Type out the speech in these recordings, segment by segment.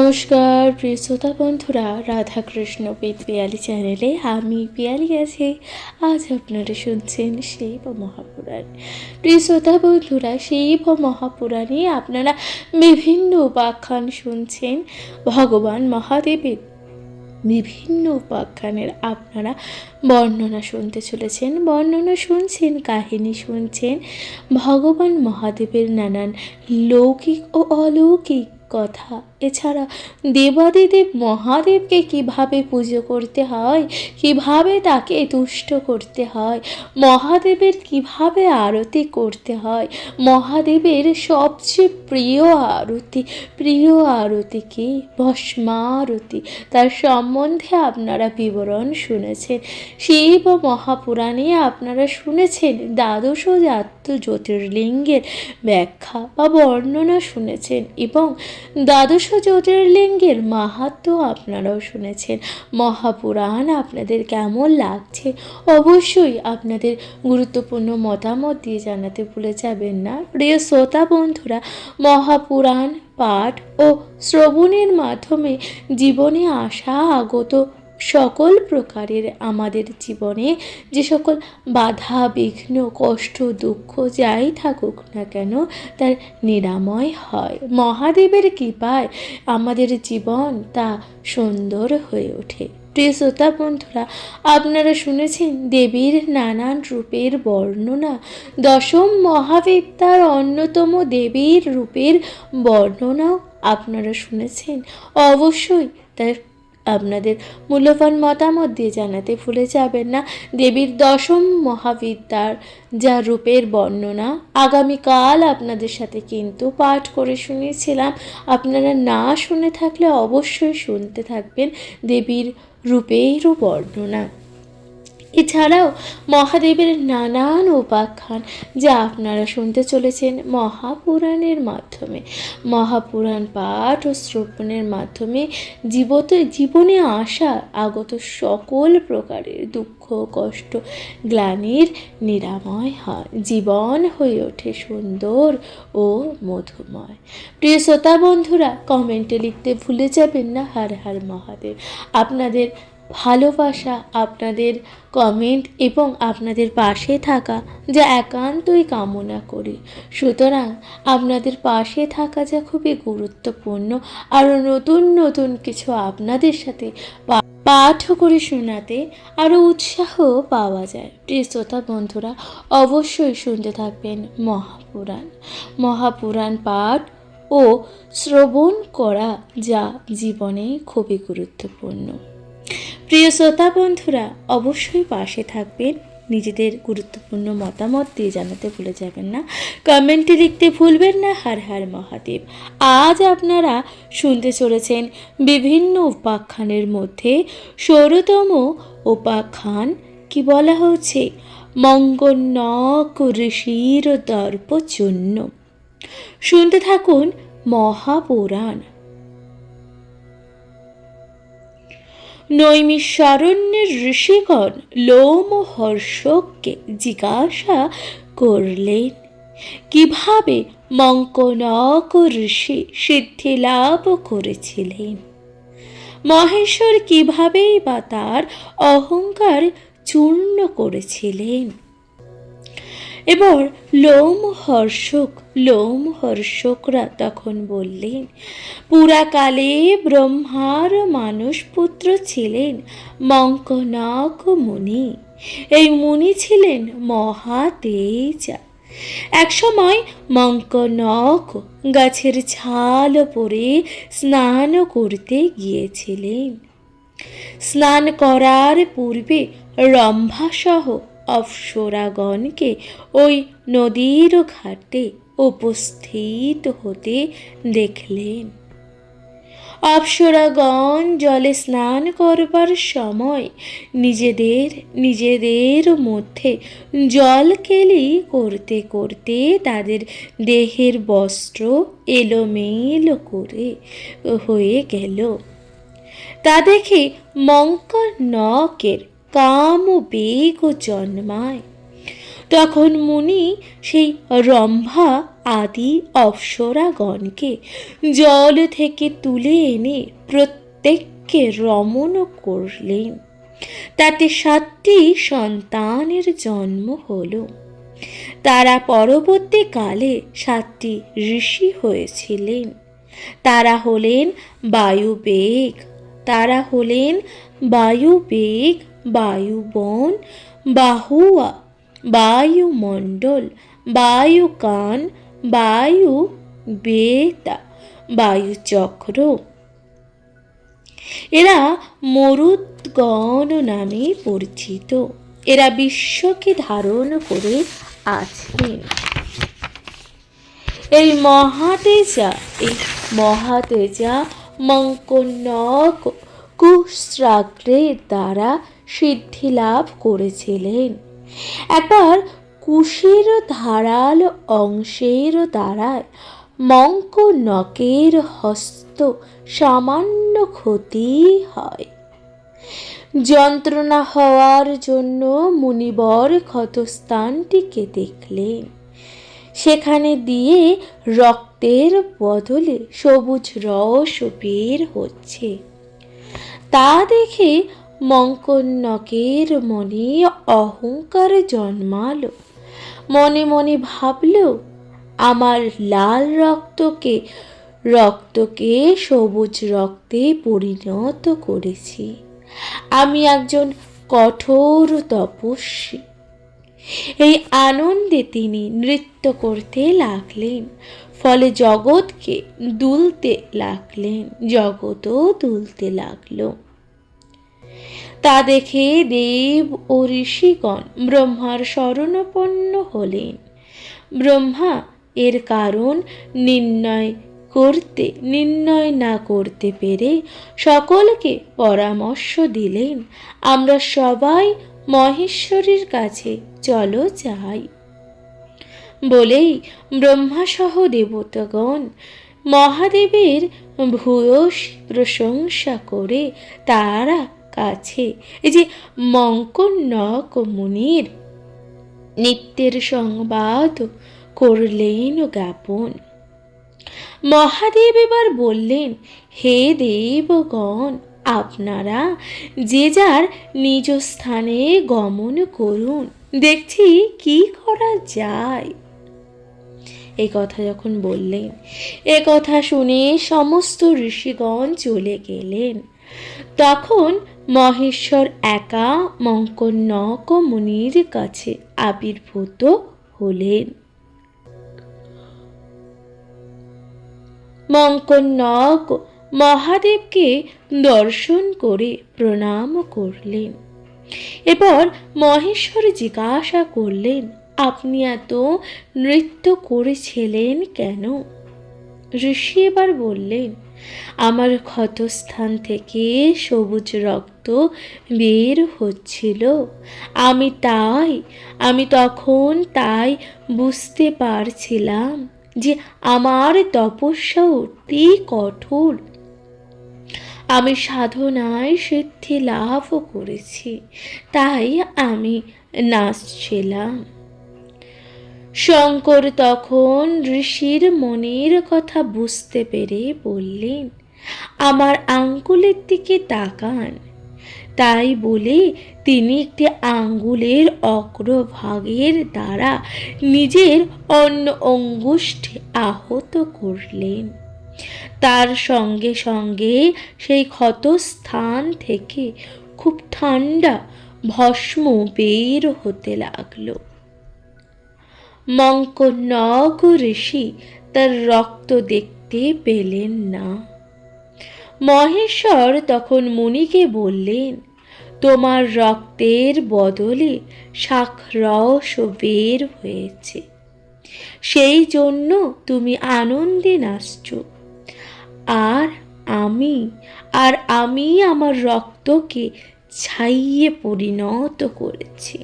নমস্কার প্রিয় শ্রোতা বন্ধুরা, রাধাকৃষ্ণ পেত পিয়ালি চ্যানেলে আমি পিয়ালি আছি। আজ আপনারা শুনছেন শিব মহাপুরাণ। প্রিয় শ্রোতা বন্ধুরা, শিব মহাপুরাণে আপনারা বিভিন্ন উপাখ্যান শুনছেন। ভগবান মহাদেবের বিভিন্ন উপাখ্যানের আপনারা বর্ণনা শুনতে চলেছেন, বর্ণনা শুনছেন, কাহিনী শুনছেন। ভগবান মহাদেবের নানান লৌকিক ও অলৌকিক কথা, এছাড়া দেবাদিদেব মহাদেবকে কিভাবে পুজো করতে হয়, কিভাবে তাকে তুষ্ট করতে হয়, মহাদেবের কিভাবে আরতি করতে হয়, মহাদেবের সবচেয়ে প্রিয় আরতি কি ভস্মারতি, তার সম্বন্ধে আপনারা বিবরণ শুনেছেন। শিব মহাপুরাণে আপনারা শুনেছেন দ্বাদশ জ্যোতির্লিঙ্গের ব্যাখ্যা বা বর্ণনা শুনেছেন এবং দ্বাদশ জ্যোতির্লিঙ্গের মাহাত্ম্য আপনারাও শুনেছেন। মহাপুরাণ আপনাদের কেমন লাগছে অবশ্যই আপনাদের গুরুত্বপূর্ণ মতামত দিয়ে জানাতে ভুলে যাবেন না। প্রিয় শ্রোতা বন্ধুরা, মহাপুরাণ পাঠ ও শ্রবণের মাধ্যমে জীবনে আসা আগত সকল প্রকারের আমাদের জীবনে যে সকল বাধা বিঘ্ন কষ্ট দুঃখ যাই থাকুক না কেন তার নিরাময় হয়। মহাদেবের কৃপায় আমাদের জীবন তা সুন্দর হয়ে ওঠে। প্রিয় শ্রোতা বন্ধুরা, আপনারা শুনেছেন দেবীর নানান রূপের বর্ণনা। দশম মহাবিদ্যার অন্যতম দেবীর রূপের বর্ণনাও আপনারা শুনেছেন। অবশ্যই তার আপনাদের মূল্যবান মতামত দিয়ে জানাতে ভুলে যাবেন না। দেবীর দশম মহাবিদ্যার যা রূপের বর্ণনা আগামীকাল আপনাদের সাথে কিন্তু পাঠ করে শুনিয়েছিলাম। আপনারা না শুনে থাকলে অবশ্যই শুনতে থাকবেন দেবীর রূপেরও বর্ণনা। এছাড়াও মহাদেবের নানান উপাখ্যান যা আপনারা শুনতে চলেছেন মহাপুরাণের মাধ্যমে। মহাপুরাণ পাঠ ও শ্রবণের মাধ্যমে জীবনে আসা আগত সকল প্রকারের দুঃখ কষ্ট গ্লানির নিরাময় হয়, জীবন হয়ে ওঠে সুন্দর ও মধুময়। প্রিয় শ্রোতা বন্ধুরা, কমেন্টে লিখতে ভুলে যাবেন না হর হর মহাদেব। আপনাদের ভালোবাসা, আপনাদের কমেন্ট এবং আপনাদের পাশে থাকা যা একান্তই কামনা করি। সুতরাং আপনাদের পাশে থাকা যা খুবই গুরুত্বপূর্ণ। আরও নতুন নতুন কিছু আপনাদের সাথে পাঠ করে শোনাতে আরও উৎসাহ পাওয়া যায়। প্রিয় শ্রোতা বন্ধুরা, অবশ্যই শুনতে থাকবেন মহাপুরাণ পাঠ ও শ্রবণ করা যা জীবনে খুবই গুরুত্বপূর্ণ। প্রিয় শ্রোতা বন্ধুরা, অবশ্যই পাশে থাকবেন, নিজেদের গুরুত্বপূর্ণ মতামত দিয়ে জানাতে ভুলে যাবেন না, কমেন্টে লিখতে ভুলবেন না হর হর মহাদেব। আজ আপনারা শুনতে চলেছেন বিভিন্ন উপাখ্যানের মধ্যে ষোড়তম উপাখ্যান কি বলা হচ্ছে মঙ্গন্নক ঋষির দর্পচূন্য। শুনতে থাকুন মহাপুরাণ। নৈমিষারণ্যের ঋষিগণ লোমহর্ষককে জিজ্ঞাসা করলেন কিভাবে মঙ্কনক ঋষি সিদ্ধি লাভ করেছিলেন, মহেশ্বর কিভাবেই বা তার অহংকার চূর্ণ করেছিলেন। এবার লোমহর্ষকরা তখন বললেন পুরাকালে ব্রহ্মার মানস পুত্র ছিলেন মঙ্কনক মুনি। এই মুনি ছিলেন মহাতেজা। একসময় মঙ্কনক গাছের ছাল পরে স্নান করতে গিয়েছিলেন। স্নান করার পূর্বে রম্ভাসহ অপ্সরাগণকে ওই নদীর ঘাটে উপস্থিত হতে দেখলেন। অপ্সরাগণ জলে স্নান করবার সময় নিজেদের মধ্যে জলকেলি করতে করতে তাদের দেহের বস্ত্র এলোমেলো হয়ে গেল। তা দেখে মঙ্কনকের কাম বেগ জন্মায়। তখন মুনি সেই রম্ভা আদি অপ্সরাগণকে জল থেকে তুলে এনে প্রত্যেককে রমণ করলেন। তাতে 7টি সন্তানের জন্ম হলো। তারা পরবর্তীকালে 7টি ঋষি হয়েছিলেন। তারা হলেন বায়ুবেগ, বায়ুবন, বাহুয়া, বায়ুমণ্ডল, বায়ুকান, বায়ু বেতা, বায়ুচক্র। এরা মরুদ্গণ নামে পরিচিত। এরা বিশ্বকে ধারণ করে আছেন। এই মহাতেজা মঙ্কনক কুশ্রাগ্রের দ্বারা সিদ্ধি লাভ করেছিলেন। একবার কুশের ধারাল অংশের দ্বারায় মঙ্কনকের হস্ত সামান্য ক্ষতি হয়। যন্ত্রণা হওয়ার জন্য মুনিবর ক্ষতস্থানটিকে দেখলেন। সেখানে দিয়ে রক্তের বদলে সবুজ রস বের হচ্ছে। তা দেখে মঙ্কনকের মনে অহংকার জন্মালো। মনে মনে ভাবল, আমার লাল রক্তকে সবুজ রক্তে পরিণত করেছি। আমি একজন কঠোর তপস্বী। এই আনন্দে তিনি নৃত্য করতে লাগলেন। ফলে জগৎও দুলতে লাগলো। তা দেখে দেব ও ঋষিগণ ব্রহ্মার শরণাপন্ন হলেন। ব্রহ্মা এর কারণ নির্ণয় না করতে পেরে সকলকে পরামর্শ দিলেন, আমরা সবাই মহেশ্বরীর কাছে চলো যাই। বলেই ব্রহ্মাসহ দেবতাগণ মহাদেবের ভূয়সী প্রশংসা করে তারা কাছে এই যে মঙ্কনক মুনির নিত্যের সংবাদ করলেন জ্ঞাপন। মহাদেব এবার বললেন, হে দেবগণ, আপনারা যে যার নিজ স্থানে গমন করুন, দেখছি কি করা যায়। এই কথা যখন বললেন, এ কথা শুনে সমস্ত ঋষিগণ চলে গেলেন। তখন মহেশ্বর একা মঙ্কনক মুনির কাছে আবির্ভূত হলেন। মঙ্কনক মহাদেবকে দর্শন করে প্রণাম করলেন। এরপর মহেশ্বর জিজ্ঞাসা করলেন, আপনি এত নৃত্য করেছিলেন কেন? ঋষি এবার বললেন, আমার ক্ষতস্থান থেকে সবুজ রক্ত বের হচ্ছিল। আমি তখন তাই বুঝতে পারছিলাম যে আমার তপস্যা অতি কঠোর। আমি সাধনায় সিদ্ধি লাভ করেছি, তাই আমি নাচছিলাম। শঙ্কর তখন ঋষির মনের কথা বুঝতে পেরে বললেন, আমার আঙ্গুলের দিকে তাকান। তাই বলে তিনি একটি আঙ্গুলের অগ্রভাগের দ্বারা নিজের অন্য অঙ্গুষ্ঠে আহত করলেন। তার সঙ্গে সঙ্গে সেই ক্ষতস্থান থেকে খুব ঠান্ডা ভস্ম বের হতে লাগলো। মঙ্কনক ঋষি তার রক্ত দেখতে পেলেন না। মহেশ্বর তখন মুনিকে বললেন, তোমার রক্তের বদলে শাকরস বের হয়েছে, সেই জন্য তুমি আনন্দে নাচছ। আর আমি আমার রক্তকে ছাইয়ে পরিণত করেছি।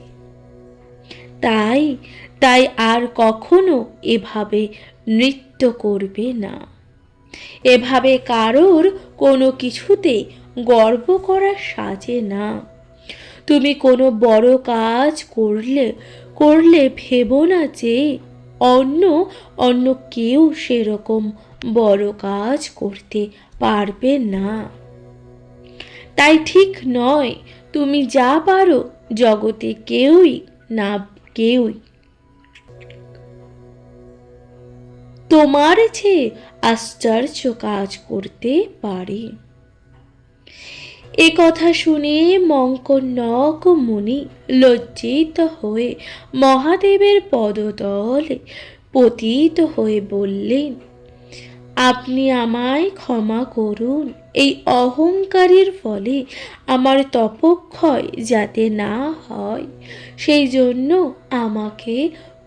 তাই আর কখনো এভাবে নৃত্য করবে না। এভাবে কারোর কোনো কিছুতে গর্ব করা সাজে না। তুমি কোনো বড় কাজ করলে ভেবো না যে অন্য অন্য কেউ সেরকম বড় কাজ করতে পারবে না। তাই ঠিক নয়, তুমি যা পারো জগতে কেউই তোমার চেয়ে আশ্চর্য কাজ করতে পারে। এ কথা শুনে মঙ্কর্ণক মুনি লজ্জিত হয়ে মহাদেবের পদতলে পতিত হয়ে বললেন, আপনি আমায় ক্ষমা করুন। এই অহংকারের ফলে আমার তপক্ষয় যাতে না হয় সেই জন্য আমাকে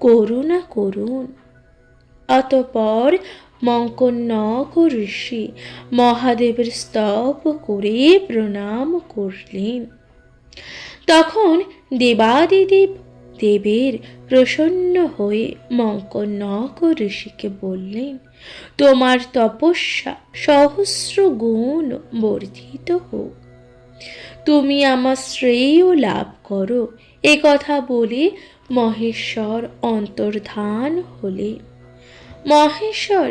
করুণা করুন। অতঃপর মঙ্কর্ণক ঋষি মহাদেবের স্তব করে প্রণাম করলেন। তখন দেবের প্রসন্ন হয়ে মঙ্কর্ণক ঋষিকে বললেন, তোমার তপস্যা সহস্র গুণ বর্ধিত হোক, তুমি আমার শ্রেয় লাভ করো। এ কথা বলে মহেশ্বর অন্তর্ধান হলেন। মহেশ্বর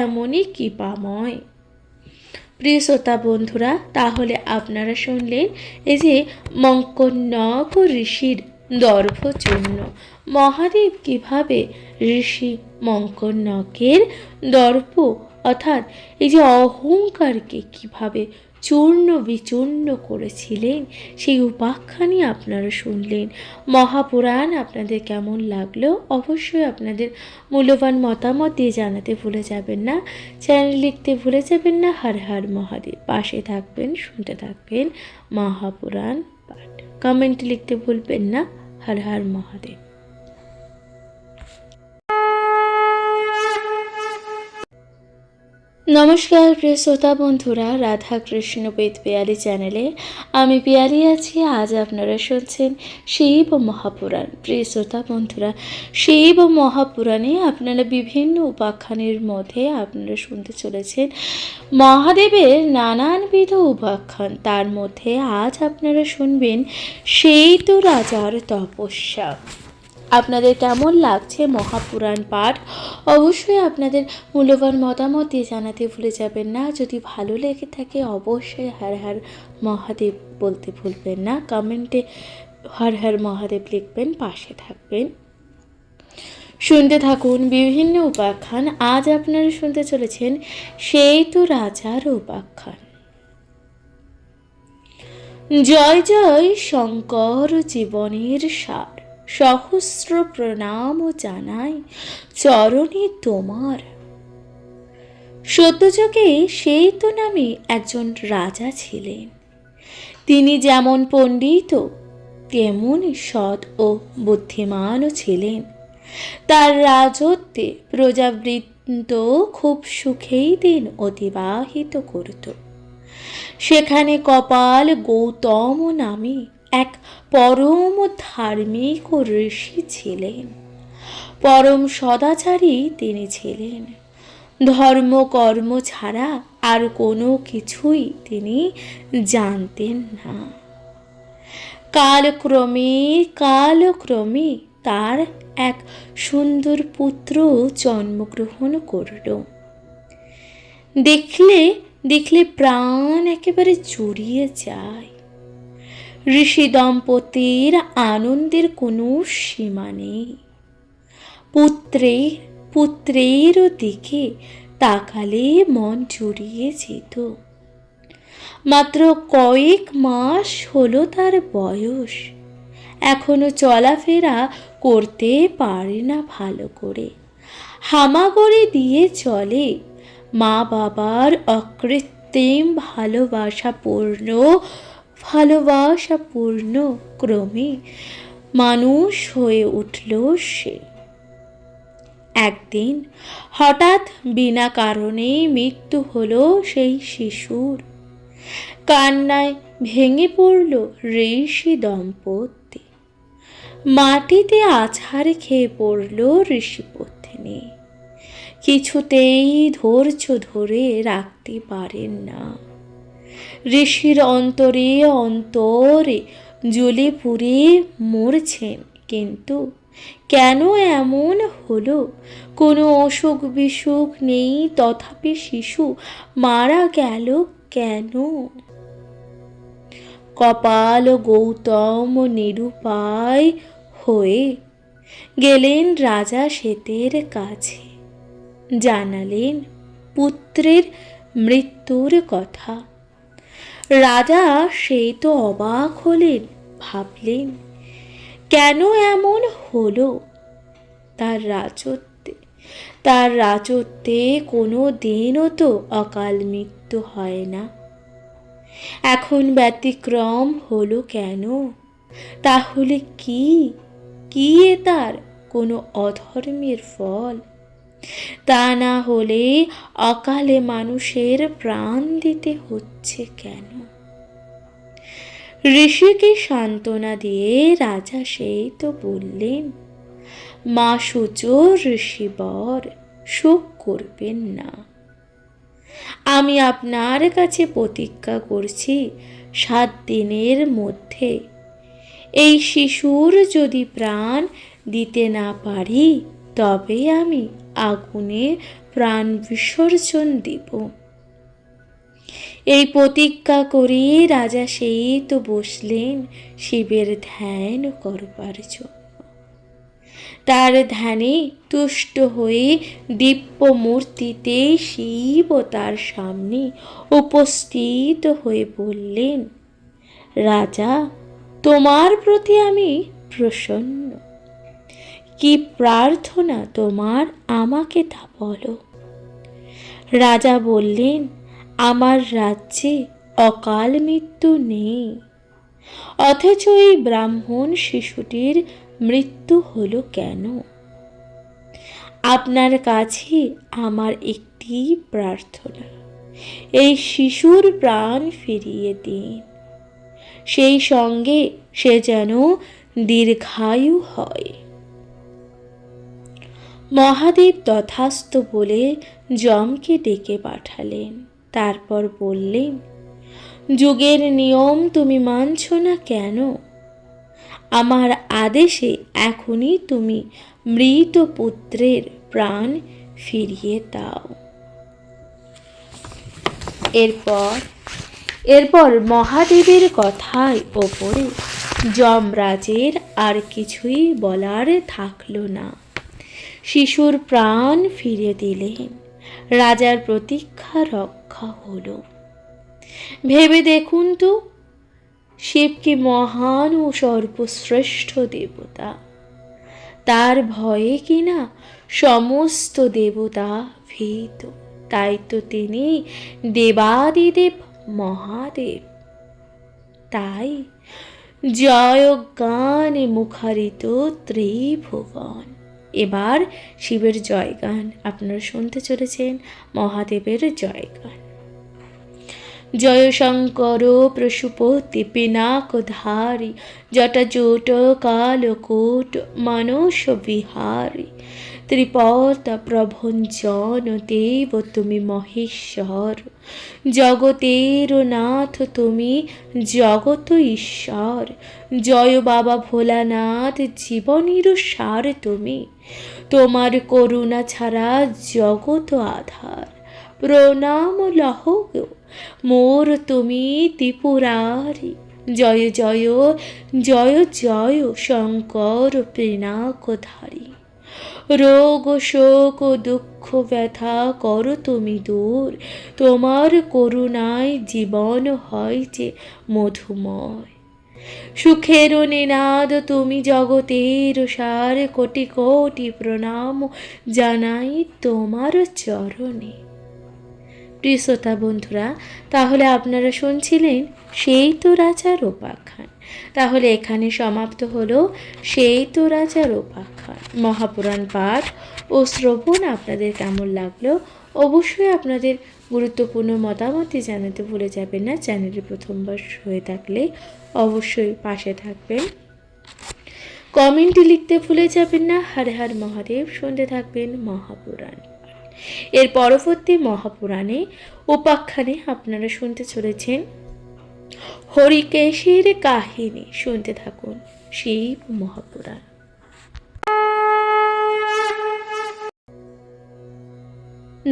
এমনই কৃপাময়। প্রিয় শ্রোতা বন্ধুরা, তাহলে আপনারা শুনলেন এই যে মঙ্কর্ণক ঋষির দর্ভচূর্ণ, মহাদেব কিভাবে ঋষি মঙ্কর্ণকের দর্প অর্থাৎ এই যে অহংকারকে কিভাবে চূর্ণ বিচূর্ণ করেছিলেন, সেই উপাখ্যানই আপনারা শুনলেন। মহাপুরাণ আপনাদের কেমন লাগলো অবশ্যই আপনাদের মূল্যবান মতামত দিয়ে জানাতে ভুলে যাবেন না। চ্যানেল লিখতে ভুলে যাবেন না। হর হর মহাদেব। পাশে থাকবেন, শুনতে থাকবেন মহাপুরাণ পাঠ। কমেন্ট লিখতে ভুলবেন না। হর হর মহাদেব। নমস্কার প্রিয় শ্রোতা বন্ধুরা, রাধা কৃষ্ণ বেদ পিয়ালি চ্যানেলে আমি পিয়ালি আছি। আজ আপনারা শুনছেন শিব মহাপুরাণ। প্রিয় শ্রোতা বন্ধুরা, শিব মহাপুরাণে আপনারা বিভিন্ন উপাখ্যানের মধ্যে আপনারা শুনতে চলেছেন মহাদেবের নানানবিধ উপাখ্যান। তার মধ্যে আজ আপনারা শুনবেন সেই তো রাজার তপস্যা। আপনাদের কেমন লাগছে মহাপুরাণ পাঠ অবশ্যই আপনাদের মূল্যবান মতামত দিয়ে জানাতে ভুলে যাবেন না। যদি ভালো লেগে থাকে অবশ্যই হর হর মহাদেব বলতে ভুলবেন না। কমেন্টে হর হর মহাদেব লিখবেন, পাশে থাকবেন। শুনতে থাকুন বিভিন্ন উপাখ্যান। আজ আপনারা শুনতে চলেছেন সেই তো রাজার উপাখ্যান। জয় জয় শঙ্কর জীবনের সার, সহস্র প্রণাম জানাই চরণে তোমার। সত্যযুগে সেই তো নামে একজন রাজা ছিলেন। তিনি যেমন পণ্ডিত তেমনি সৎ ও বুদ্ধিমানও ছিলেন। তার রাজত্বে প্রজাবৃন্দ খুব সুখেই দিন অতিবাহিত করত। সেখানে কপাল গৌতম নামে এক পরম ধার্মিক ঋষি ছিলেন। পরম সদাচারী তিনি ছিলেন। ধর্মকর্ম ছাড়া আর কোনো কিছুই তিনি জানতেন না। কালক্রমে তার এক সুন্দর পুত্র জন্মগ্রহণ করল। দেখলে প্রাণ একেবারে জুড়িয়ে যায়। ঋষি দম্পতির আনন্দের কোনো সীমা নেই। পুত্রের দিকে তাকালে মন জুড়িয়ে যেত। মাত্র কয়েক মাস হলো তার বয়স। এখনো চলাফেরা করতে পারে না ভালো করে। হামাগুড়ি দিয়ে চলে। মা বাবার অকৃত্রিম ভালোবাসাপূর্ণ ক্রমে মানুষ হয়ে উঠল সে। একদিন হঠাৎ বিনা কারণে মৃত্যু হলো সেই শিশুর। কান্নায় ভেঙে পড়ল ঋষি দম্পতি। মাটিতে আছাড় খেয়ে পড়ল ঋষিপত্নী। কিছুতেই ধৈর্য ধরে রাখতে পারেন না। ঋষির অন্তরে জ্বলে পুড়ে মরছেন, কিন্তু কেন এমন হলো? কোনো অসুখ বিসুখ নেই, তথাপি শিশু মারা গেল কেন? কপাল গৌতম নিরুপায় হয়ে গেলেন রাজা শ্বেতের কাছে, জানালেন পুত্রের মৃত্যুর কথা। রাজা সেই তো অবাক হলেন, ভাবলেন কেন এমন হলো? তার রাজত্বে কোনো দিনও তো অকাল মৃত্যু হয় না, এখন ব্যতিক্রম হলো কেন? তাহলে কি কি এ তার কোনো অধর্মের ফল? তা না হলে অকালে মানুষের প্রাণ দিতে হচ্ছে কেন? ঋষিকে সান্ত্বনা দিয়ে রাজা সেই তো বললেন, মা সূচ ঋষিবর, শোক করবেন না। আমি আপনার কাছে প্রতিজ্ঞা করছি, 7 দিনের মধ্যে এই শিশুর যদি প্রাণ দিতে না পারি, তবে আমি আগুনে প্রাণ বিসর্জন দিব। এই প্রতিজ্ঞা করে রাজা সেই তো বসলেন শিবের ধ্যান করবার জন্য। তার ধ্যানে তুষ্ট হয়ে দিব্য মূর্তিতে শিব তার সামনে উপস্থিত হয়ে বললেন, রাজা, তোমার প্রতি আমি প্রসন্ন। কি প্রার্থনা তোমার, আমাকে তা বলো। রাজা বললেন, আমার রাজ্যে অকাল মৃত্যু নেই, অথচ এই ব্রাহ্মণ শিশুটির মৃত্যু হলো কেন? আপনার কাছে আমার একটি প্রার্থনা, এই শিশুর প্রাণ ফিরিয়ে দিন, সেই সঙ্গে সে যেন দীর্ঘায়ু হয়। মহাদেব তথাস্তু বলে যমকে ডেকে পাঠালেন। তারপর বললেন, যুগের নিয়ম তুমি মানছ না কেন? আমার আদেশে এখনই তুমি মৃত পুত্রের প্রাণ ফিরিয়ে দাও। এরপর মহাদেবের কথার ওপরে যমরাজের আর কিছুই বলার থাকলো না। শিশুর প্রাণ ফিরে দিলেন, রাজার প্রতীক্ষা রক্ষা হলো। ভেবে দেখুন তো, শিব কি মহান ও সর্বশ্রেষ্ঠ দেবতা, তার ভয়ে কিনা সমস্ত দেবতা ভীত। তাই তো তিনি দেবাদিদেব মহাদেব। তাই জয় গানে মুখারিত ত্রিভুবন। এবার শিবের জয়গান আপনারা শুনতে চলেছেন, মহাদেবের জয়গান। জয় শঙ্কর প্রসূপতি পিনাকধারী, জটাজূট কালকূট মানস বিহারী, ত্রিপদ প্রভঞ্জন দেব তুমি মহেশ্বর, জগতের নাথ তুমি জগত ঈশ্বর। জয় বাবা ভোলানাথ, জীবনের সার তুমি, তোমার করুণা ছাড়া জগত আধার। প্রণাম লহ মোর তুমি ত্রিপুরারি, জয় জয় জয় জয় শঙ্কর পিনাকধারী। রোগ শোক দুঃখ ব্যথা করো তুমি দূর, তোমার করুণায় জীবন হয় যে মধুময়। সুখের নিনাদ তুমি জগতের সার, কোটি কোটি প্রণাম জানাই তোমার চরণে। প্রিয় শ্রোতা বন্ধুরা, তাহলে আপনারা শুনছিলেন সেই তো রাজার উপাখ্যান। তাহলে এখানে সমাপ্ত হলো সেই তো রাজার উপাখ্যান। মহাপুরাণ পাঠ ও শ্রবণ আপনাদের কেমন লাগলো অবশ্যই আপনাদের গুরুত্বপূর্ণ মতামতটি জানাতে ভুলে যাবেন না। চ্যানেলে প্রথমবার হয়ে থাকলে অবশ্যই পাশে থাকবেন, কমেন্টে লিখতে ভুলে যাবেন না। হর হর মহাদেব। শুনতে থাকবেন মহাপুরাণ। এর পরবর্তী মহাপুরাণে উপাখ্যানে আপনারা শুনতে চলেছেন হরিকেশের কাহিনী শুনতে থাকুন শিব মহাপুরাণ।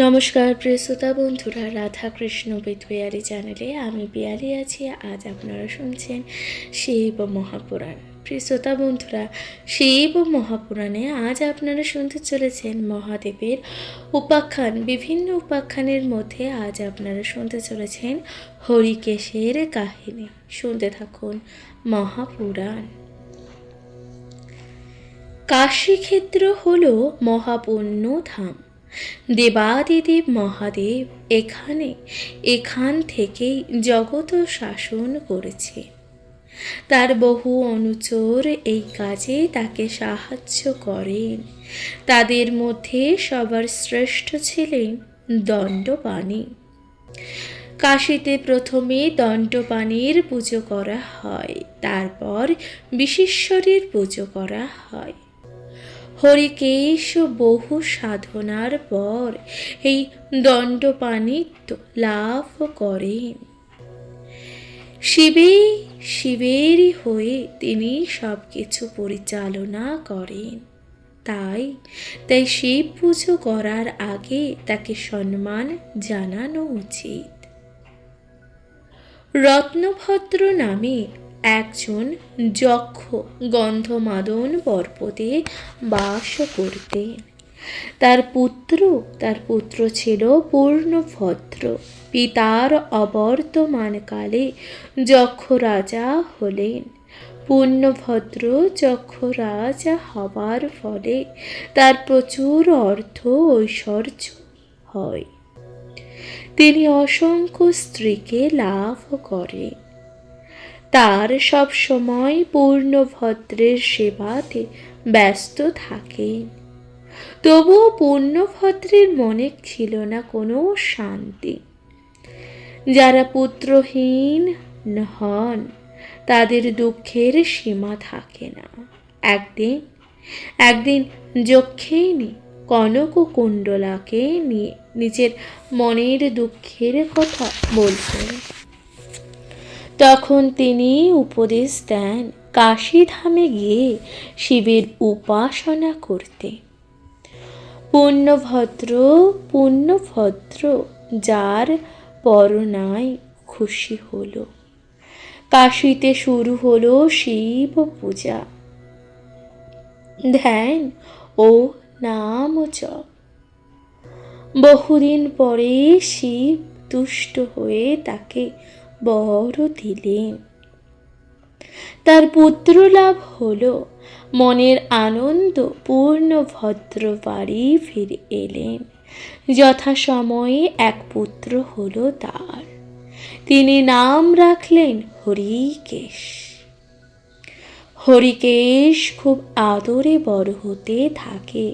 নমস্কার প্রিয় শ্রোতা বন্ধুরা, রাধা কৃষ্ণ উইথ পিয়ালি চ্যানেলে আমি পিয়ালি আছি। আজ আপনারা শুনছেন শিব মহাপুরাণ। প্রিয় শ্রোতা বন্ধুরা, শিব মহাপুরাণে আজ আপনারা শুনতে চলেছেন মহাদেবের উপাখ্যান। বিভিন্ন উপাখ্যানের মধ্যে আজ আপনারা শুনতে চলেছেন হরিকেশের কাহিনী। শুনতে থাকুন মহাপুরাণ। কাশীক্ষেত্র হল মহাপুণ্য ধাম। দেবাদিদেব মহাদেব এখান থেকেই জগৎ শাসন করেছে। তার বহু অনুচর এই কাজে তাকে সাহায্য করেন। তাদের মধ্যে সবার শ্রেষ্ঠ ছিলেন দণ্ডপাণি। কাশীতে প্রথমে দণ্ডপাণির পুজো করা হয়, তারপর বিশেশ্বরের পুজো করা হয়। হরিকেশ বহু সাধনার পর এই দণ্ডপাণিত্ব লাভ করেন। শিবেরই হয়ে তিনি সব কিছু পরিচালনা করেন। তাই শিব পুজো করার আগে তাকে সম্মান জানানো উচিত। রত্নভদ্র নামে একজন যক্ষ গন্ধমাদন পর্বতে বাস করতেন। তার পুত্র ছিল পূর্ণভদ্র। পিতার অবর্তমানকালে যক্ষ রাজা হলেন। পূর্ণভদ্র যক্ষ রাজা হবার ফলে তার প্রচুর অর্থ ঐশ্বর্য হয়। তিনি অসংখ্য স্ত্রীকে লাভ করেন। তার সব সময় পূর্ণভদ্রের সেবাতে ব্যস্ত থাকেন। তবুও পূর্ণভদ্রের মনে ছিল না কোনো শান্তি। যারা পুত্রহীন হন তাদের দুঃখের সীমা থাকে না। একদিন যক্ষিণী কনককুণ্ডলাকে নিয়ে নিজের মনের দুঃখের কথা বলতেন। তখন তিনি উপদেশ দেন কাশীধামে গিয়ে শিবের উপাসনা করতে। পূর্ণভদ্র যার পরনায় খুশি হলো। কাশীতে শুরু হলো শিব পূজা, ধ্যান ও নাম জপ। বহুদিন পরে শিব তুষ্ট হয়ে তাকে বর দিলেন। তার পুত্র লাভ হলো। মনের আনন্দ পূর্ণভদ্র বাড়ি ফিরে এলেন। যথাসময়ে এক পুত্র হলো তার। তিনি নাম রাখলেন হরিকেশ। হরিকেশ খুব আদরে বড় হতে থাকে।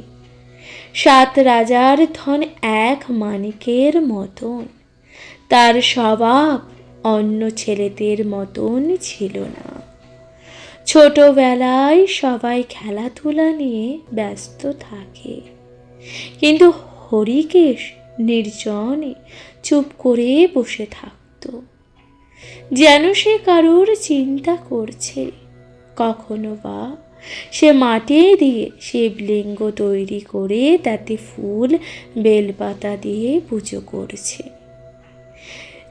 7 রাজার ধন এক মানিকের মতন। তার স্বভাব অন্য ছেলেদের মতন ছিল না। ছোটবেলায় সবাই খেলাধুলা নিয়ে ব্যস্ত থাকে, কিন্তু হরিকেশ নির্জনে চুপ করে বসে থাকত, যেন সে কারোর চিন্তা করছে। কখনো বা সে মাটি দিয়ে শিবলিঙ্গ তৈরি করে তাতে ফুল বেলপাতা দিয়ে পুজো করছে।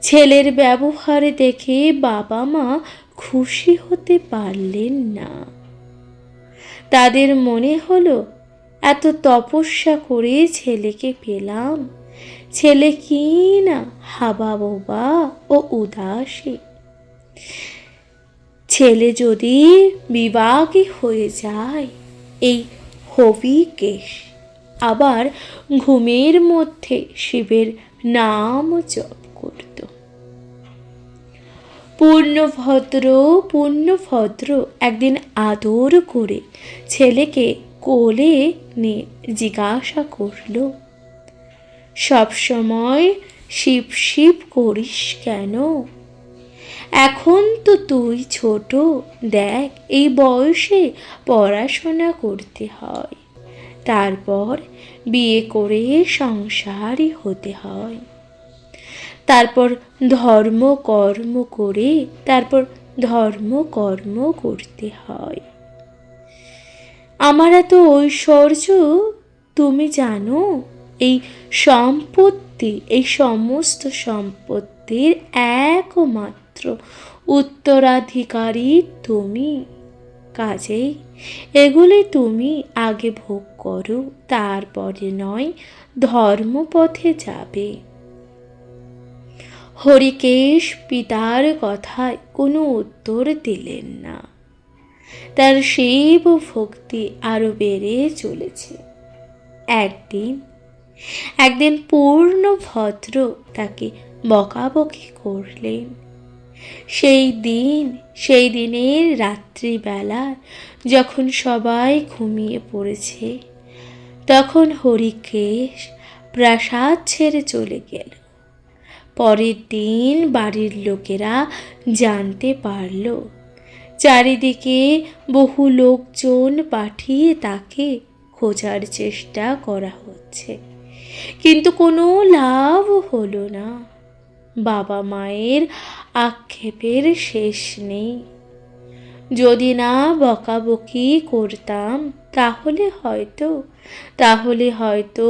ছেলের ব্যবহার দেখে বাবা মা খুশি হতে পারলেন না। তাদের মনে হলো, এত তপস্যা করে ছেলেকে পেলাম, ছেলে কি না হাবাবোবা ও উদাসী। ছেলে যদি বিবাগী হয়ে যায়। এই হরিকেশ আবার ঘুমের মধ্যে শিবের নাম জপ করত। পূর্ণভদ্র একদিন আদর করে ছেলেকে কোলে নিয়ে জিজ্ঞাসা করল, সবসময় শিব শিব করিস কেন? এখন তো তুই ছোট, দেখ এই বয়সে পড়াশোনা করতে হয়, তারপর বিয়ে করে সংসারী হতে হয়। তারপর ধর্ম কর্ম করে তারপর ধর্ম কর্ম করতে হয়। আমার এত ঐশ্বর্য তুমি জানো? এই সম্পত্তি, এই সমস্ত সম্পত্তির একমাত্র উত্তরাধিকারী তুমি। কাজেই এগুলি তুমি আগে ভোগ করো, তারপরে নয় ধর্মপথে যাবে। হরিকেশ পিতার কথায় কোনো উত্তর দিলেন না। তার শিব ভক্তি আরো বেড়ে চলেছে। একদিন পূর্ণভদ্র তাকে বকাবকি করলেন। সেই দিনের রাত্রিবেলা যখন সবাই ঘুমিয়ে পড়েছে, তখন হরিকেশ প্রাসাদ ছেড়ে চলে গেল। পরের দিন বাড়ির লোকেরা জানতে পারল। চারিদিকে বহু লোকজন পাঠিয়ে তাকে খোঁজার চেষ্টা করা হচ্ছে, কিন্তু কোনো লাভ হলো না। বাবা মায়ের আক্ষেপের শেষ নেই। যদি না বকাবকি করতাম তাহলে হয়তো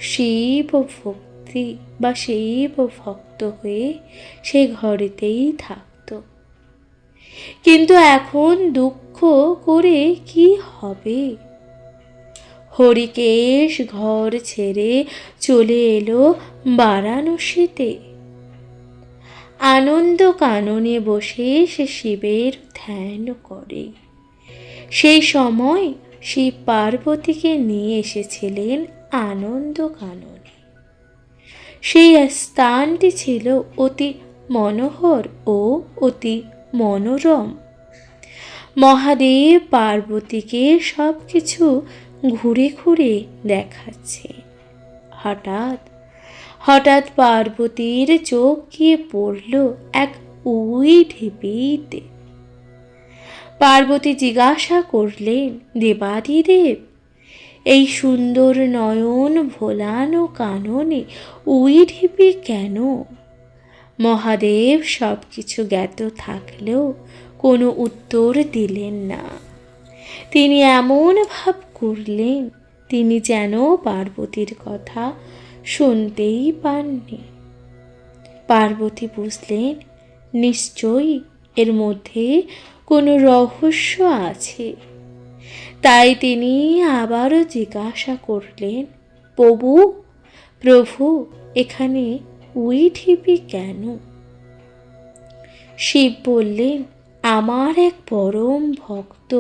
শিব ভক্তি বা শিব ভক্ত হয়ে সে ঘরেতেই থাকতো। কিন্তু এখন দুঃখ করে কি হবে? হরিকেশ ঘর ছেড়ে চলে এলো বারাণসীতে। আনন্দ কাননে বসে সে শিবের ধ্যান করে। সেই সময় শিব পার্বতীকে নিয়ে এসেছিলেন আনন্দ কাননে। সেই স্থানটি ছিল অতি মনোহর ও অতি মনোরম। মহাদেব পার্বতীকে সব কিছু ঘুরে ঘুরে দেখাচ্ছে। হঠাৎ পার্বতীর চোখ গিয়ে পড়ল এক উই ঢিপিতে। পার্বতী জিজ্ঞাসা করলেন, দেবাদিদেব, এই সুন্দর নয়ন ভোলানো কাননে উই ঢিপি কেন? মহাদেব সব কিছু জ্ঞাত থাকলেও কোনো উত্তর দিলেন না। তিনি এমন ভাব করলেন তিনি যেন পার্বতীর কথা শুনতেই পাননি। পার্বতী বুঝলেন নিশ্চয়ই এর মধ্যে কোনো রহস্য আছে। তাই তিনি আবারও জিজ্ঞাসা করলেন, প্রভু এখানে উই ঢিপি কেন? শিব বললেন, আমার এক পরম ভক্ত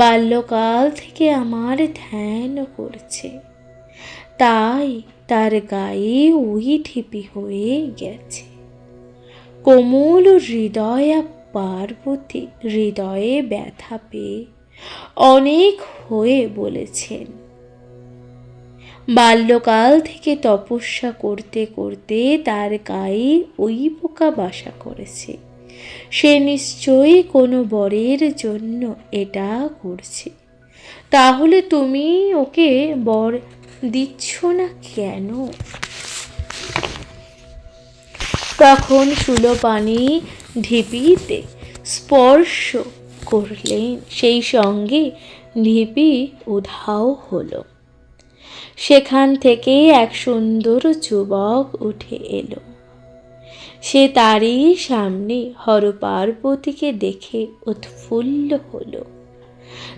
বাল্যকাল থেকে আমার ধ্যান করছে, তাই তার গায়ে উই ঢিপি হয়ে গেছে। কোমল হৃদয়া পার্বতী হৃদয়ে ব্যথা পেয়ে অনেক হয়ে বলেছেন, বাল্যকাল থেকে তপস্যা করতে করতে তার গায়ে ওই পোকা বাসা করেছে। সে নিশ্চয়ই কোনো বরের জন্য এটা করছে। তাহলে তুমি ওকে বর দিচ্ছ না কেন? তখন শূলপাণি ঢিপিতে স্পর্শ করলেন, সেই সঙ্গে ঢিপি উধাও হলো। সেখান থেকে এক সুন্দর যুবক উঠে এলো। সে তারই সামনে হরপার্বতীকে দেখে উৎফুল্ল হলো,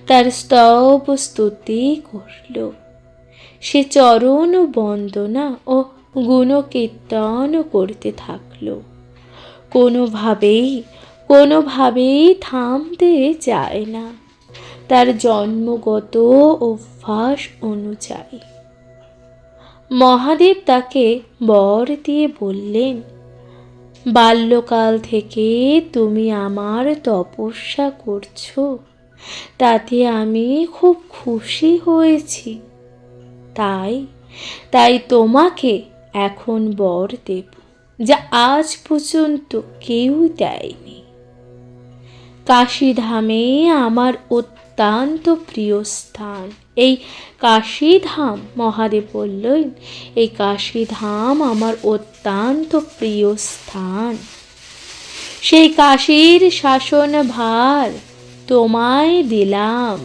তার স্তব স্তুতি করল। সে চরণ বন্দনা ও গুণকীর্তন করতে থাকল। কোনোভাবেই থামতে চায় না, তার জন্মগত অভ্যাস অনুযায়ী। মহাদেব তাকে বর দিয়ে বললেন, বাল্যকাল থেকে তুমি আমার তপস্যা করছো, তাতে আমি খুব খুশি হয়েছি। তাই তোমাকে এখন বর দেব, যা আজ পর্যন্ত কেউ দেয়নি। কাশীধামে আমার অত্যন্ত প্রিয় স্থান। এই কাশীধাম, মহাদেব বললেন, এই কাশীধাম আমার অত্যন্ত প্রিয় স্থান। সেই কাশীর শাসন ভার তোমায় দিলাম।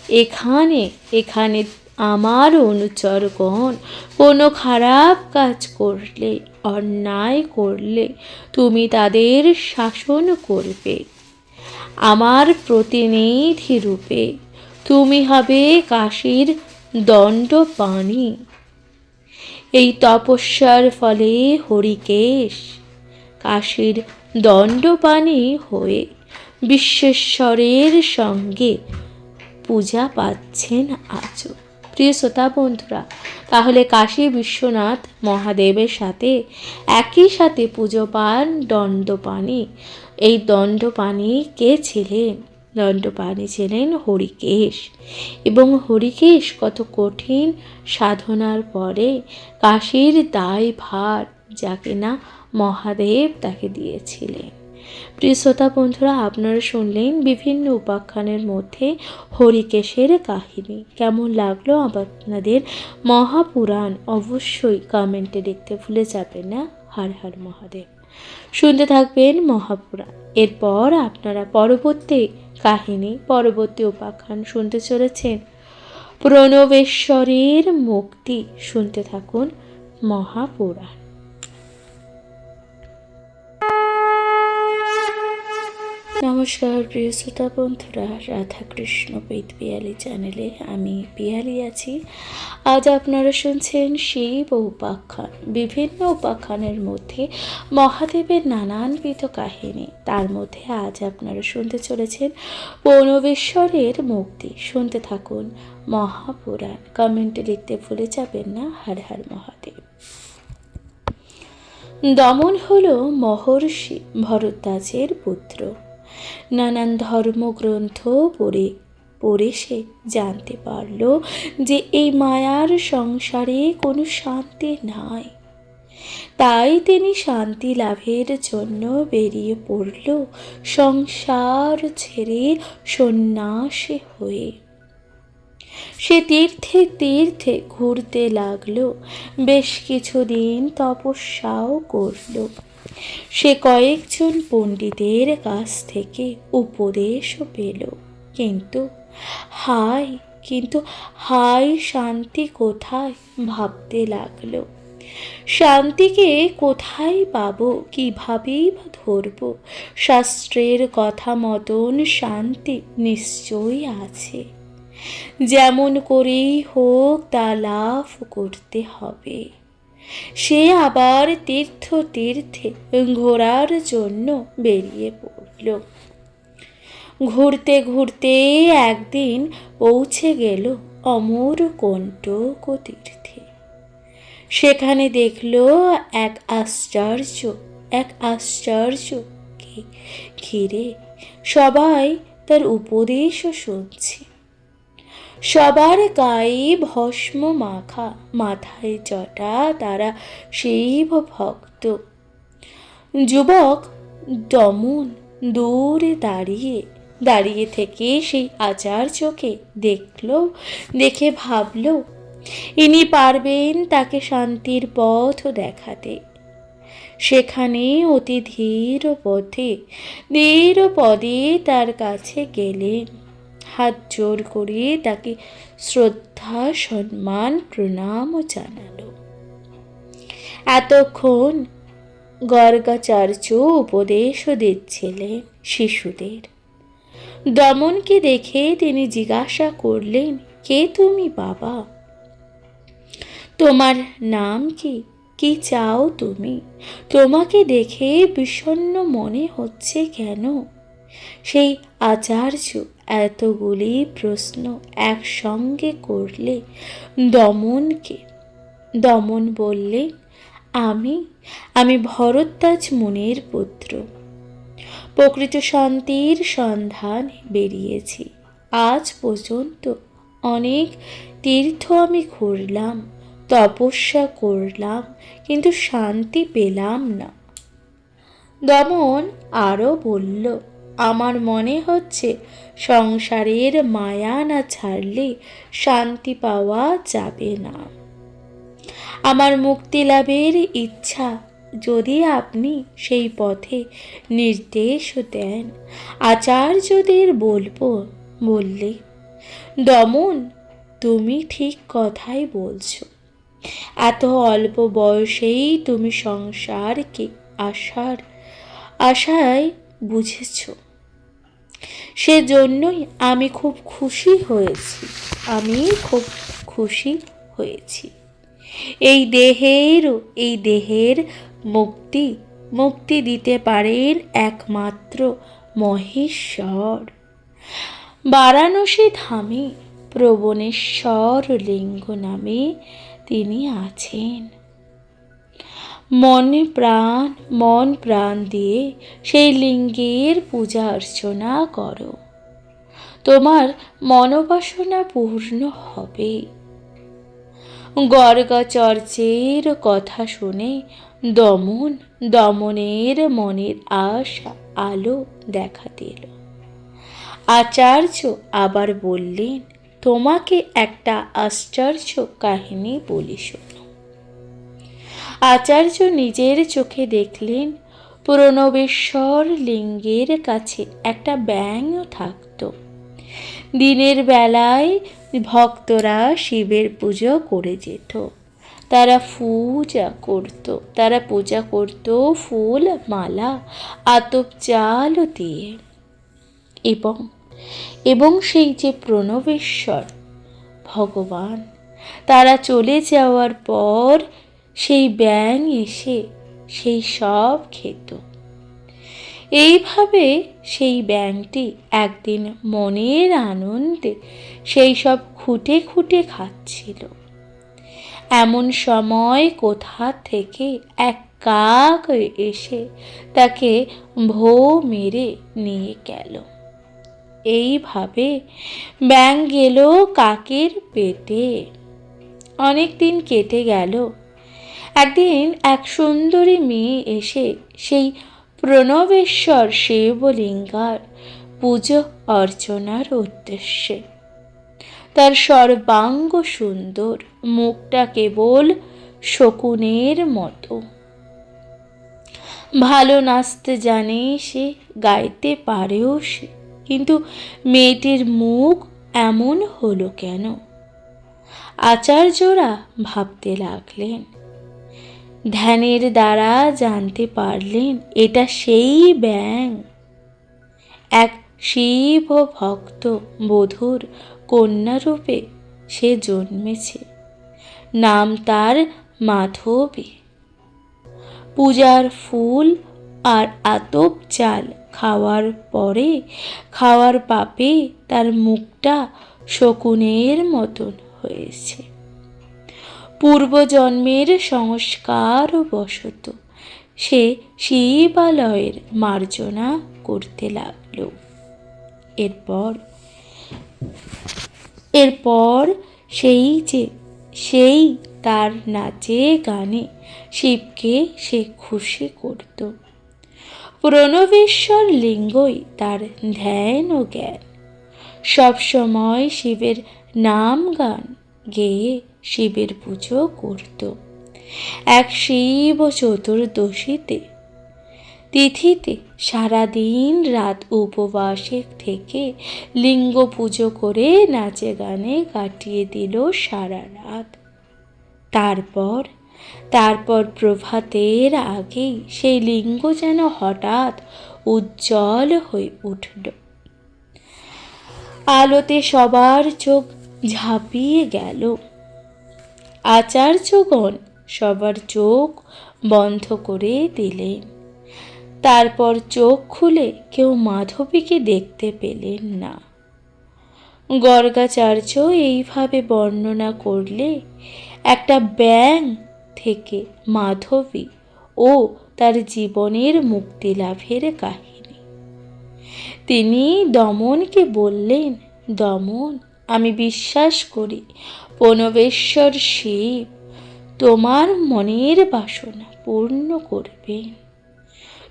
এখানে এখানে আমার অনুচরগণ কোনো খারাপ কাজ করলে, অন্যায় করলে তুমি তাদের শাসন করবে। আমার প্রতিনিধি রূপে তুমি হবে কাশীর দণ্ডপাণি। এই তপস্যার ফলে হরিকেশ কাশীর দণ্ডপাণি হয়ে বিশ্বেশ্বরের সঙ্গে পূজা পাচ্ছেন আজও। প্রিয় শ্রোতা বন্ধুরা, তাহলে কাশী বিশ্বনাথ মহাদেবের সাথে একই সাথে পুজো পান দণ্ডপাণি। এই দণ্ডপাণি কে ছিলেন? দণ্ডপাণি ছিলেন হরিকেশ। এবং হরিকেশ কত কঠিন সাধনার পরে কাশীর দায়ভার যাকে না মহাদেব তাকে দিয়েছিলেন। প্রিয় শ্রোতা বন্ধুরা, আপনারা শুনলেন বিভিন্ন উপাখ্যানের মধ্যে হরিকেশের কাহিনী। কেমন লাগলো আপনাদের মহাপুরাণ অবশ্যই কমেন্টে লিখতে ভুলে যাবেন না। হর হর মহাদেব। শুনতে থাকবেন মহাপুরাণ। এরপর আপনারা পরবর্তী কাহিনী, পরবর্তী উপাখ্যান শুনতে চলেছেন প্রণবেশ্বরের মুক্তি। শুনতে থাকুন মহাপুরাণ। নমস্কার প্রিয় শ্রোতা বন্ধুরা, রাধাকৃষ্ণ পেত পিয়ালি চ্যানেলে আমি পিয়ালি আছি। আজ আপনারা শুনছেন শিব উপাখ্যান। বিভিন্ন উপাখ্যানের মধ্যে মহাদেবের নানানবিধ কাহিনী। তার মধ্যে আজ আপনারা শুনতে চলেছেন প্রণবেশ্বরের মুক্তি। শুনতে থাকুন মহাপুরাণ। কমেন্টে লিখতে ভুলে যাবেন না। হর হর মহাদেব। দমন হল মহর্ষি ভরদ্বাজের পুত্র। নানান ধর্মগ্রন্থ পড়ে সে জানতে পারল যে এই মায়ার সংসারে কোনো শান্তি নাই। তাই তিনি শান্তি লাভের জন্য বেরিয়ে পড়ল সংসার ছেড়ে সন্ন্যাসী হয়ে। সে তীর্থে তীর্থে ঘুরতে লাগলো, বেশ কিছুদিন তপস্যাও করল। সে কয়েকজন পণ্ডিতের কাছ থেকে উপদেশও পেল। কিন্তু হায় শান্তি কোথায় ভাবতে লাগলো। শান্তিকে কোথায় পাবো, কিভাবেই বা ধরবো? শাস্ত্রের কথা মতন শান্তি নিশ্চয়ই আছে। যেমন করেই হোক তা লাভ করতে হবে। সে আবার তীর্থে ঘোরার জন্য বেরিয়ে পড়ল। ঘুরতে ঘুরতে একদিন পৌঁছে গেল অমরকণ্টক তীর্থে। সেখানে দেখল এক আশ্চর্যকে ঘিরে সবাই তার উপদেশ শুনছে। সবার গায়ে ভস্ম মাখা, মাথায় জটা, তারা শিব ভক্ত। যুবক দমন দূরে দাঁড়িয়ে থেকে সেই আচার্যকে দেখে ভাবল ইনি পারবেন তাকে শান্তির পথ দেখাতে। সেখানে অতি ধীর পদে তার কাছে গেলেন। হাত জোর করে তাকে শ্রদ্ধা সম্মান প্রণাম জানালো। এতক্ষণ গর্গাচার্য উপদেশ দিচ্ছিলেন শিশুদের। দমনকে দেখে তিনি জিজ্ঞাসা করলেন, কে তুমি বাবা? তোমার নাম কি? কি চাও তুমি? তোমাকে দেখে বিষণ্ণ মনে হচ্ছে কেন? সেই আচার্য এতগুলি প্রশ্ন একসঙ্গে করলে দমনকে। দমন বললে, আমি ভরদ্বাজ মুনির পুত্র। প্রকৃত শান্তির সন্ধান বেরিয়েছি। আজ পর্যন্ত অনেক তীর্থ আমি ঘুরলাম, তপস্যা করলাম, কিন্তু শান্তি পেলাম না। দমন আরও বলল, আমার মনে হচ্ছে সংসারের মায়া না ছাড়লে শান্তি পাওয়া যাবে না। আমার মুক্তি লাভের ইচ্ছা, যদি আপনি সেই পথে নির্দেশ দেন। আচার্যদের বললে, দমন, তুমি ঠিক কথাই বলছো। এত অল্প বয়সেই তুমি সংসারকে আশায় বুঝেছ। সেজন্যই আমি খুব খুশি হয়েছি। এই দেহের মুক্তি দিতে পারেন একমাত্র মহেশ্বর। বারাণসী ধামে প্রবণেশ্বর লিঙ্গ নামে তিনি আছেন। মন প্রাণ দিয়ে সেই লিঙ্গের পূজা অর্চনা করো, তোমার মনোবাসনা পূর্ণ হবে। গর্গাচর্যের কথা শুনে দমনের মনের আলো দেখা দিল। আচার্য আবার বললেন, তোমাকে একটা আশ্চর্য কাহিনী বলি শোনো। আচার্য নিজের চোখে দেখলেন প্রণবেশ্বর লিঙ্গের কাছে একটা ব্যাঙ থাকত। দিনের বেলায় ভক্তরা শিবের পুজো করে যেত। তারা পূজা করত ফুল মালা আতপ চাল দিয়ে। এবং সেই যে প্রণবেশ্বর ভগবান, তারা চলে যাওয়ার পর সেই ব্যাঙ এসে সেই সব খেত। এইভাবে সেই ব্যাঙটি একদিন মনের আনন্দে সেই সব খুঁটে খাচ্ছিল। এমন সময় কোথা থেকে এক কাক এসে তাকে ভোঁ মেরে নিয়ে গেল। এইভাবে ব্যাঙ গেল কাকের পেটে। অনেক দিন কেটে গেল। একদিন এক সুন্দরী মেয়ে এসে সেই প্রণবেশ্বর শিবলিঙ্গার পুজো অর্চনার উদ্দেশ্যে। তার সর্বাঙ্গ সুন্দর, মুখটা কেবল শকুনের মতো। ভালো নাচতে জানে সে, গাইতে পারেও সে, কিন্তু মেয়েটির মুখ এমন হলো কেন? আচার্যরা ভাবতে লাগলেন। ধ্যানের দ্বারা জানতে পারলেন এটা সেই ব্যাঙ, এক শিব ভক্ত বধূর কন্যারূপে সে জন্মেছে। নাম তার মাধবী। পূজার ফুল আর আতপ চাল খাওয়ার পাপে তার মুখটা শকুনের মতন হয়েছে। পূর্বজন্মের সংস্কার বশত সে শিবালয়ের মার্জনা করতে লাগল। এরপর সেই তার নাচে গানে শিবকে সে খুশি করত। প্রণবেশ্বর লিঙ্গই তার ধ্যান ও জ্ঞান। সবসময় শিবের নাম গান গেয়ে শিবের পুজো করত। এক শিব চতুর্দশীতে তিথিতে সারাদিন রাত উপবাসে থেকে লিঙ্গ পুজো করে নাচে গানে কাটিয়ে দিল সারা রাত। তারপর প্রভাতের আগেই সেই লিঙ্গ যেন হঠাৎ উজ্জ্বল হয়ে উঠল। আলোতে সবার চোখ ঝাঁপিয়ে গেল। আচার্যগণ সবার চোখ বন্ধ করে দিলেন। তারপর চোখ খুলে কেউ মাধবীকে দেখতে পেলেন না। গর্গাচার্য এইভাবে বর্ণনা করলে একটা ব্যাঙ থেকে মাধবী ও তার জীবনের মুক্তি লাভের কাহিনী। তিনি দমনকে বললেন, দমন, আমি বিশ্বাস করি প্রণবেশ্বর শিব তোমার মনের বাসনা পূর্ণ করবেন।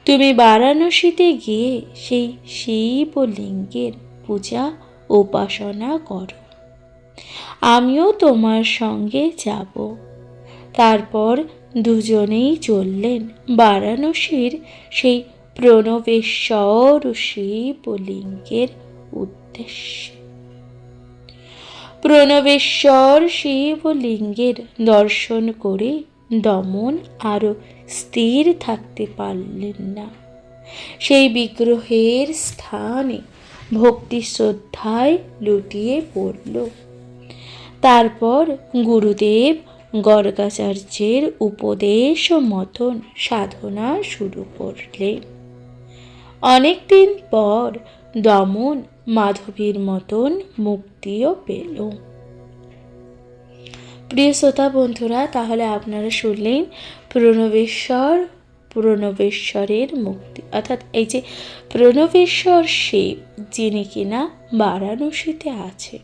তুমি বারাণসীতে গিয়ে সেই শিবলিঙ্গের পূজা উপাসনা করো, আমিও তোমার সঙ্গে যাব। তারপর দুজনেই চললেন বারাণসীর সেই প্রণবেশ্বর শিবলিঙ্গের উদ্দেশ্যে। প্রণবেশ্বর শিবলিঙ্গের দর্শন করে দমন আরও স্থির থাকতে পারলেন না। সেই বিগ্রহের স্থানে ভক্তি শ্রদ্ধায় লুটিয়ে পড়ল। তারপর গুরুদেব গর্গাচার্যের উপদেশ মতন সাধনা শুরু করলেন। অনেকদিন পর দমন মাধবীর মতন মুক্তিও পেল। প্রিয় শ্রোতা বন্ধুরা, তাহলে আপনারা শুনলেন প্রণবেশ্বরের মুক্তি, অর্থাৎ এই যে প্রণবেশ্বর শিব যিনি কিনা বারাণসীতে আছে,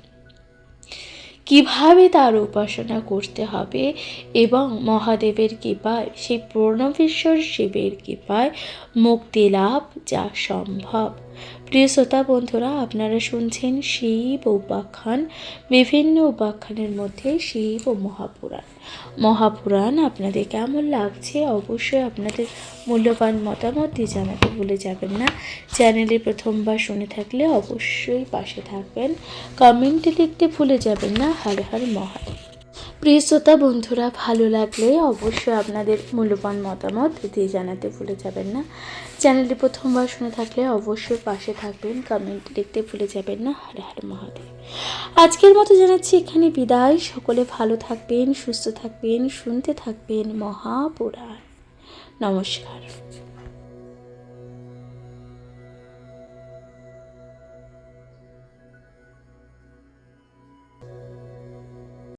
কিভাবে তার উপাসনা করতে হবে এবং মহাদেবের কৃপায়, সেই প্রণবেশ্বর শিবের কৃপায় মুক্তি লাভ যা সম্ভব। প্রিয় শ্রোতা বন্ধুরা, আপনারা শুনছেন শিব উপাখ্যান। বিভিন্ন উপাখ্যানের মধ্যে শিব ও মহাপুরাণ আপনাদের কেমন লাগছে অবশ্যই আপনাদের মূল্যবান মতামত দিয়ে জানাতে ভুলে যাবেন না। চ্যানেলে প্রথমবার শুনে থাকলে অবশ্যই পাশে থাকবেন, কমেন্টে লিখতে ভুলে যাবেন না। হর হর মহাদেব। প্রিয় শ্রোতা বন্ধুরা, ভালো লাগলে অবশ্যই আপনাদের মূল্যবান মতামত দিয়ে জানাতে ভুলে যাবেন না। চ্যানেলটি প্রথমবার শুনে থাকলে অবশ্যই পাশে থাকবেন, কমেন্ট লিখতে ভুলে যাবেন না। হর হর মহাদেব। আজকের মতো জানাচ্ছি এখানে বিদায়। সকলে ভালো থাকবেন, সুস্থ থাকবেন, শুনতে থাকবেন মহাপুরাণ। নমস্কার।